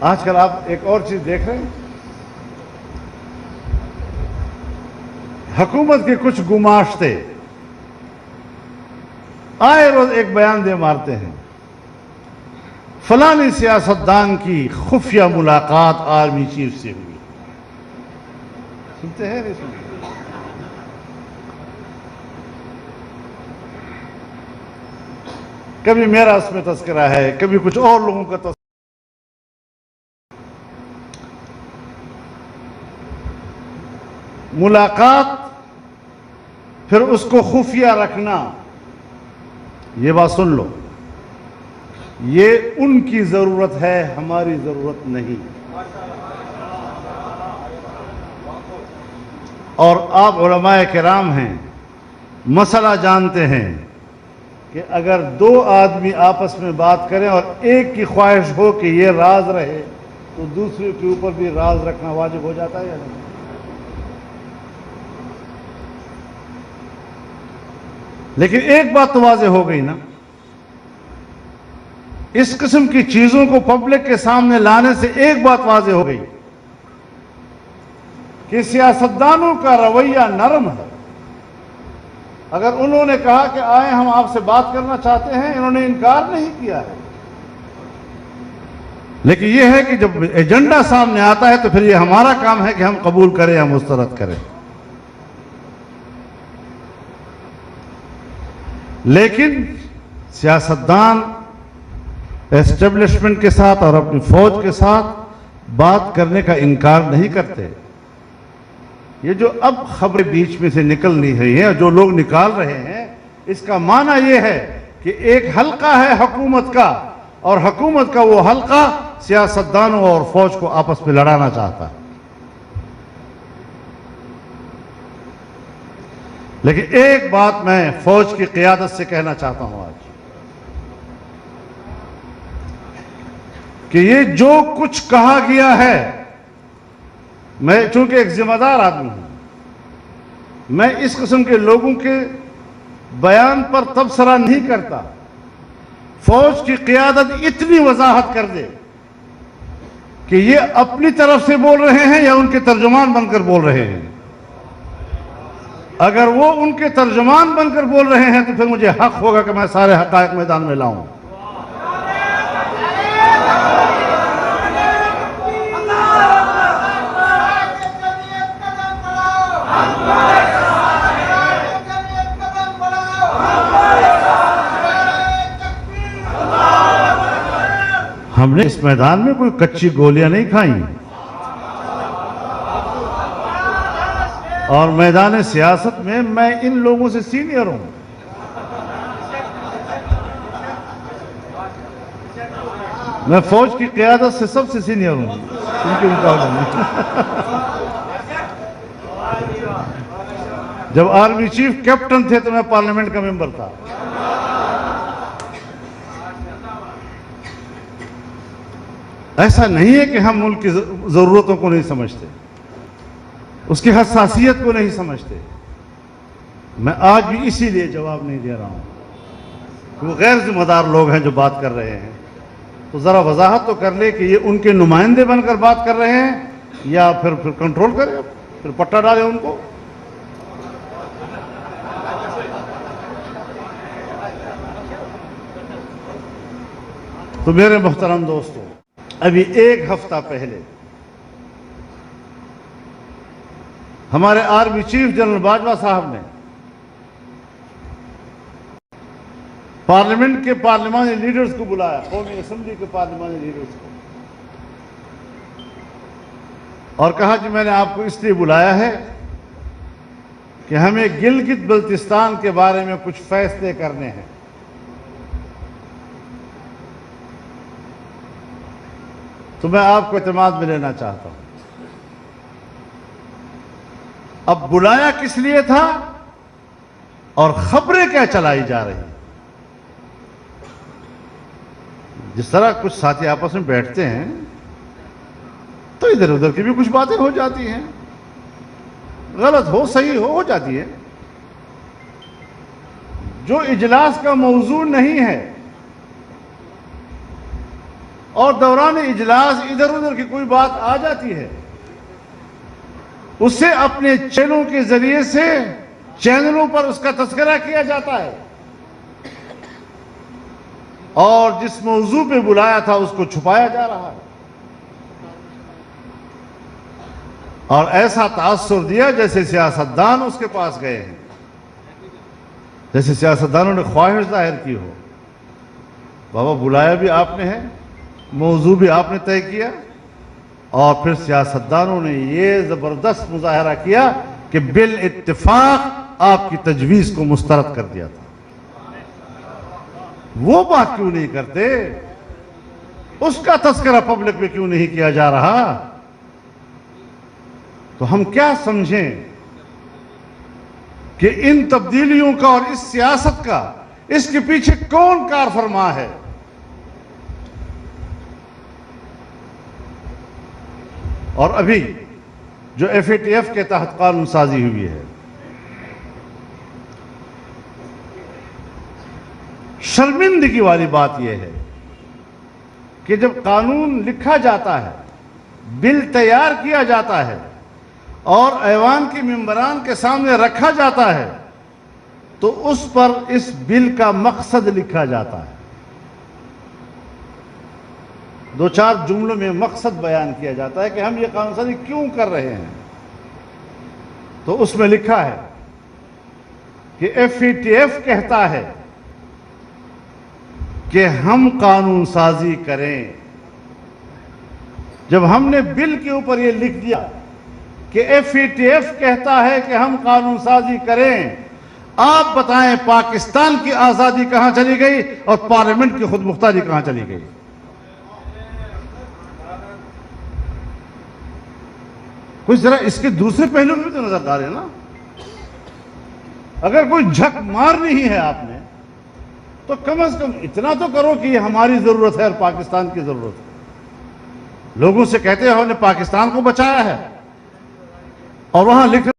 آج کل آپ ایک اور چیز دیکھ رہے ہیں، حکومت کے کچھ گماشتے آئے روز ایک بیان دے مارتے ہیں، فلانی سیاستدان کی خفیہ ملاقات آرمی چیف سے ہوئی. سنتے ہیں نہیں سنتے؟ کبھی میرا اس میں تذکرہ ہے، کبھی کچھ اور لوگوں کا تذکرہ. ملاقات پھر اس کو خفیہ رکھنا، یہ بات سن لو، یہ ان کی ضرورت ہے، ہماری ضرورت نہیں. اور آپ علماء کرام ہیں، مسئلہ جانتے ہیں کہ اگر دو آدمی آپس میں بات کریں اور ایک کی خواہش ہو کہ یہ راز رہے تو دوسرے کے اوپر بھی راز رکھنا واجب ہو جاتا ہے یا نہیں؟ لیکن ایک بات تو واضح ہو گئی نا، اس قسم کی چیزوں کو پبلک کے سامنے لانے سے ایک بات واضح ہو گئی کہ سیاستدانوں کا رویہ نرم ہے. اگر انہوں نے کہا کہ آئیں ہم آپ سے بات کرنا چاہتے ہیں، انہوں نے انکار نہیں کیا ہے. لیکن یہ ہے کہ جب ایجنڈا سامنے آتا ہے تو پھر یہ ہمارا کام ہے کہ ہم قبول کریں یا مسترد کریں. لیکن سیاستدان ایسٹیبلشمنٹ کے ساتھ اور اپنی فوج کے ساتھ بات کرنے کا انکار نہیں کرتے. یہ جو اب خبریں بیچ میں سے نکل نہیں رہی ہیں، جو لوگ نکال رہے ہیں، اس کا معنی یہ ہے کہ ایک حلقہ ہے حکومت کا، اور حکومت کا وہ حلقہ سیاستدانوں اور فوج کو آپس میں لڑانا چاہتا ہے. لیکن ایک بات میں فوج کی قیادت سے کہنا چاہتا ہوں آج، کہ یہ جو کچھ کہا گیا ہے، میں چونکہ ایک ذمہ دار آدمی ہوں، میں اس قسم کے لوگوں کے بیان پر تبصرہ نہیں کرتا. فوج کی قیادت اتنی وضاحت کر دے کہ یہ اپنی طرف سے بول رہے ہیں یا ان کے ترجمان بن کر بول رہے ہیں. اگر وہ ان کے ترجمان بن کر بول رہے ہیں تو پھر مجھے حق ہوگا کہ میں سارے حقائق میدان میں لاؤں. ہم نے اس میدان میں کوئی کچی گولیاں نہیں کھائیں، اور میدان سیاست میں ان لوگوں سے سینئر ہوں. میں فوج کی قیادت سے سب سے سینئر ہوں ان کے مقابلے میں. جب آرمی چیف کیپٹن تھے تو میں پارلیمنٹ کا ممبر تھا. ایسا نہیں ہے کہ ہم ملک کی ضرورتوں کو نہیں سمجھتے، اس کی حساسیت کو نہیں سمجھتے. میں آج بھی اسی لیے جواب نہیں دے رہا ہوں کہ وہ غیر ذمہ دار لوگ ہیں جو بات کر رہے ہیں، تو ذرا وضاحت تو کر لے کہ یہ ان کے نمائندے بن کر بات کر رہے ہیں یا پھر کنٹرول کرے، پھر پٹا ڈالے ان کو. تو میرے محترم دوستو، ابھی ایک ہفتہ پہلے ہمارے آرمی چیف جنرل باجوہ صاحب نے پارلیمنٹ کے پارلیمانی لیڈرز کو بلایا، قومی اسمبلی کے پارلیمانی لیڈرز کو، اور کہا کہ میں نے آپ کو اس لیے بلایا ہے کہ ہمیں گلگت بلتستان کے بارے میں کچھ فیصلے کرنے ہیں. تو میں آپ کو اعتماد میں لینا چاہتا ہوں. اب بلایا کس لیے تھا اور خبریں کیا چلائی جا رہی ہیں؟ جس طرح کچھ ساتھی آپس میں بیٹھتے ہیں تو ادھر ادھر کی بھی کچھ باتیں ہو جاتی ہیں، غلط ہو صحیح ہو جاتی ہے. جو اجلاس کا موضوع نہیں ہے اور دوران اجلاس ادھر ادھر کی کوئی بات آ جاتی ہے، اسے اپنے چینلوں کے ذریعے سے چینلوں پر اس کا تذکرہ کیا جاتا ہے، اور جس موضوع پہ بلایا تھا اس کو چھپایا جا رہا ہے، اور ایسا تاثر دیا جیسے سیاستدان اس کے پاس گئے ہیں، جیسے سیاستدانوں نے خواہش ظاہر کی ہو۔ بابا بلایا بھی آپ نے ہے، موضوع بھی آپ نے طے کیا، اور پھر سیاستدانوں نے یہ زبردست مظاہرہ کیا کہ بالاتفاق آپ کی تجویز کو مسترد کر دیا تھا۔ وہ بات کیوں نہیں کرتے؟ اس کا تذکرہ پبلک میں کیوں نہیں کیا جا رہا؟ تو ہم کیا سمجھیں کہ ان تبدیلیوں کا اور اس سیاست کا اس کے پیچھے کون کار فرما ہے؟ اور ابھی جو ایف اے ٹی ایف کے تحت قانون سازی ہوئی ہے، شرمندگی والی بات یہ ہے کہ جب قانون لکھا جاتا ہے، بل تیار کیا جاتا ہے اور ایوان کے ممبران کے سامنے رکھا جاتا ہے تو اس پر اس بل کا مقصد لکھا جاتا ہے، دو چار جملوں میں مقصد بیان کیا جاتا ہے کہ ہم یہ قانون سازی کیوں کر رہے ہیں۔ تو اس میں لکھا ہے کہ ایف اے ٹی ایف کہتا ہے کہ ہم قانون سازی کریں۔ جب ہم نے بل کے اوپر یہ لکھ دیا کہ ایف اے ٹی ایف کہتا ہے کہ ہم قانون سازی کریں، آپ بتائیں پاکستان کی آزادی کہاں چلی گئی اور پارلیمنٹ کی خود مختاری کہاں چلی گئی؟ کچھ ذرا اس کے دوسرے پہلو بھی تو نظر ڈالیں نا۔ اگر کوئی جھک مارنی ہی ہے آپ نے تو کم از کم اتنا تو کرو کہ یہ ہماری ضرورت ہے اور پاکستان کی ضرورت ہے۔ لوگوں سے کہتے ہیں ہم نے پاکستان کو بچایا ہے اور وہاں لکھ